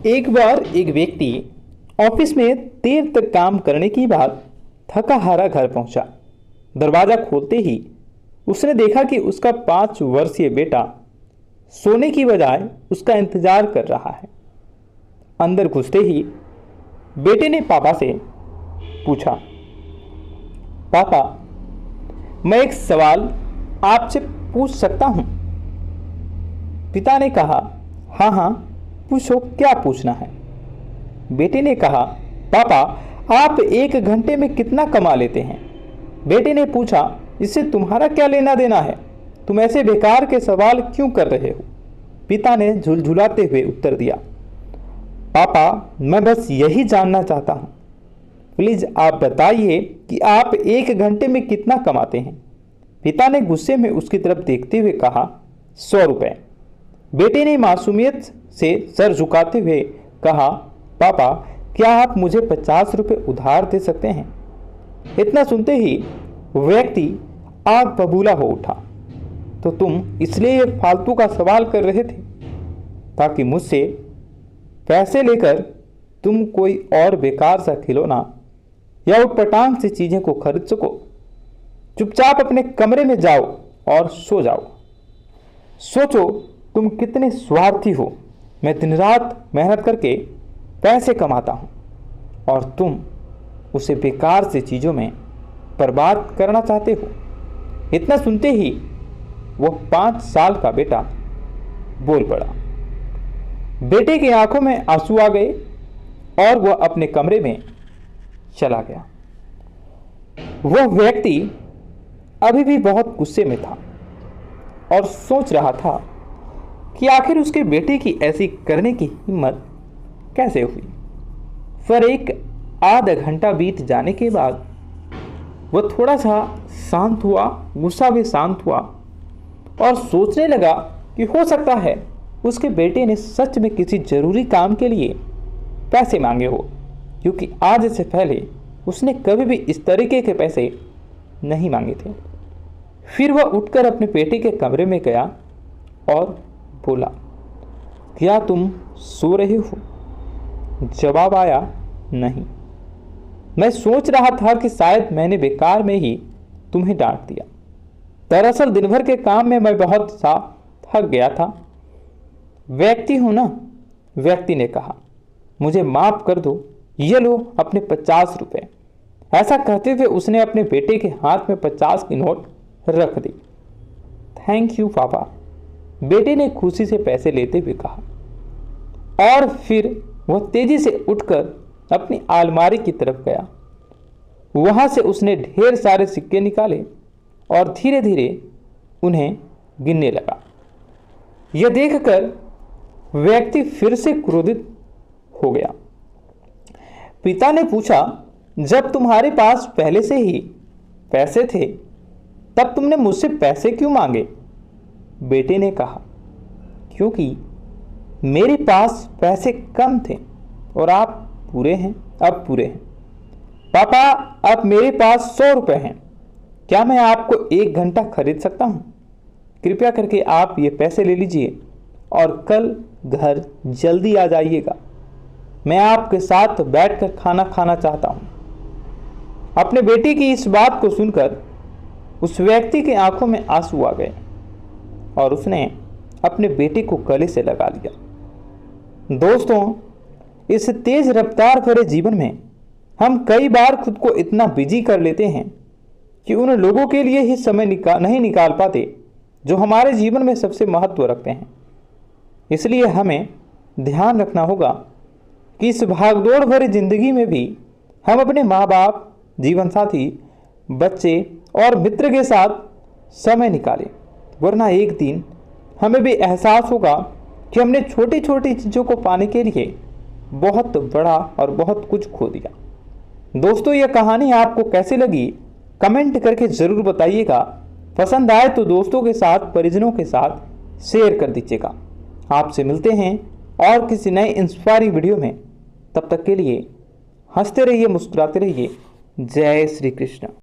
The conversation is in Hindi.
एक बार एक व्यक्ति ऑफिस में देर तक काम करने के बाद थका हारा घर पहुंचा। दरवाजा खोलते ही उसने देखा कि उसका 5 वर्षीय बेटा सोने की बजाय उसका इंतजार कर रहा है। अंदर घुसते ही बेटे ने पापा से पूछा, पापा, मैं एक सवाल आपसे पूछ सकता हूं? पिता ने कहा, हाँ हाँ पूछो, क्या पूछना है? बेटे ने कहा, पापा, आप 1 घंटे में कितना कमा लेते हैं? बेटे ने पूछा, इससे तुम्हारा क्या लेना देना है? तुम ऐसे बेकार के सवाल क्यों कर रहे हो? पिता ने झुलझुलाते हुए उत्तर दिया, पापा, मैं बस यही जानना चाहता हूँ। प्लीज आप बताइए कि आप 1 घंटे में कितना कमाते हैं? पिता ने गुस्से में उसकी तरफ देखते हुए कहा, 100 रुपये। बेटे ने मासूमियत से सर झुकाते हुए कहा, पापा, क्या आप मुझे 50 रुपये उधार दे सकते हैं? इतना सुनते ही व्यक्ति आग बबूला हो उठा। तो तुम इसलिए ये फालतू का सवाल कर रहे थे ताकि मुझसे पैसे लेकर तुम कोई और बेकार सा खिलौना या उटपटांग सी चीजें को खरीद सको। चुपचाप अपने कमरे में जाओ और सो जाओ। सोचो तुम कितने स्वार्थी हो। मैं दिन रात मेहनत करके पैसे कमाता हूँ और तुम उसे बेकार से चीज़ों में बर्बाद करना चाहते हो। इतना सुनते ही वह 5 साल का बेटा बोल पड़ा। बेटे की आंखों में आंसू आ गए और वह अपने कमरे में चला गया। वह व्यक्ति अभी भी बहुत गुस्से में था और सोच रहा था कि आखिर उसके बेटे की ऐसी करने की हिम्मत कैसे हुई। फिर एक आधा घंटा बीत जाने के बाद वह थोड़ा सा शांत हुआ, गुस्सा भी शांत हुआ और सोचने लगा कि हो सकता है उसके बेटे ने सच में किसी जरूरी काम के लिए पैसे मांगे हो, क्योंकि आज से पहले उसने कभी भी इस तरीके के पैसे नहीं मांगे थे। फिर वह उठकर अपने बेटे के कमरे में गया और बोला, क्या तुम सो रहे हो? जवाब आया, नहीं। मैं सोच रहा था कि शायद मैंने बेकार में ही तुम्हें डांट दिया। दरअसल दिन भर के काम में मैं बहुत सा थक गया था। व्यक्ति हूं ना? व्यक्ति ने कहा, मुझे माफ कर दो, ये लो अपने 50 रुपये। ऐसा कहते हुए उसने अपने बेटे के हाथ में 50 की नोट रख दी। थैंक यू पापा, बेटे ने खुशी से पैसे लेते हुए कहा और फिर वह तेजी से उठकर अपनी अलमारी की तरफ गया। वहां से उसने ढेर सारे सिक्के निकाले और धीरे धीरे उन्हें गिनने लगा। यह देखकर व्यक्ति फिर से क्रोधित हो गया। पिता ने पूछा, जब तुम्हारे पास पहले से ही पैसे थे तब तुमने मुझसे पैसे क्यों मांगे? बेटे ने कहा, क्योंकि मेरे पास पैसे कम थे और आप पूरे हैं, अब पूरे हैं। पापा, अब मेरे पास 100 रुपये हैं। क्या मैं आपको 1 घंटा खरीद सकता हूँ? कृपया करके आप ये पैसे ले लीजिए और कल घर जल्दी आ जाइएगा। मैं आपके साथ बैठकर खाना खाना चाहता हूँ। अपने बेटे की इस बात को सुनकर उस व्यक्ति की आंखों में आंसू आ गए और उसने अपने बेटे को गले से लगा लिया। दोस्तों, इस तेज रफ्तार भरे जीवन में हम कई बार खुद को इतना बिजी कर लेते हैं कि उन लोगों के लिए ही समय नहीं निकाल पाते जो हमारे जीवन में सबसे महत्व रखते हैं। इसलिए हमें ध्यान रखना होगा कि इस भागदौड़ भरी जिंदगी में भी हम अपने माँ बाप, जीवन साथी, बच्चे और मित्र के साथ समय निकालें, वरना एक दिन हमें भी एहसास होगा कि हमने छोटी छोटी चीज़ों को पाने के लिए बहुत बड़ा और बहुत कुछ खो दिया। दोस्तों, यह कहानी आपको कैसी लगी कमेंट करके ज़रूर बताइएगा। पसंद आए तो दोस्तों के साथ, परिजनों के साथ शेयर कर दीजिएगा। आपसे मिलते हैं और किसी नए इंस्पायरिंग वीडियो में। तब तक के लिए हंसते रहिए, मुस्कुराते रहिए। जय श्री कृष्ण।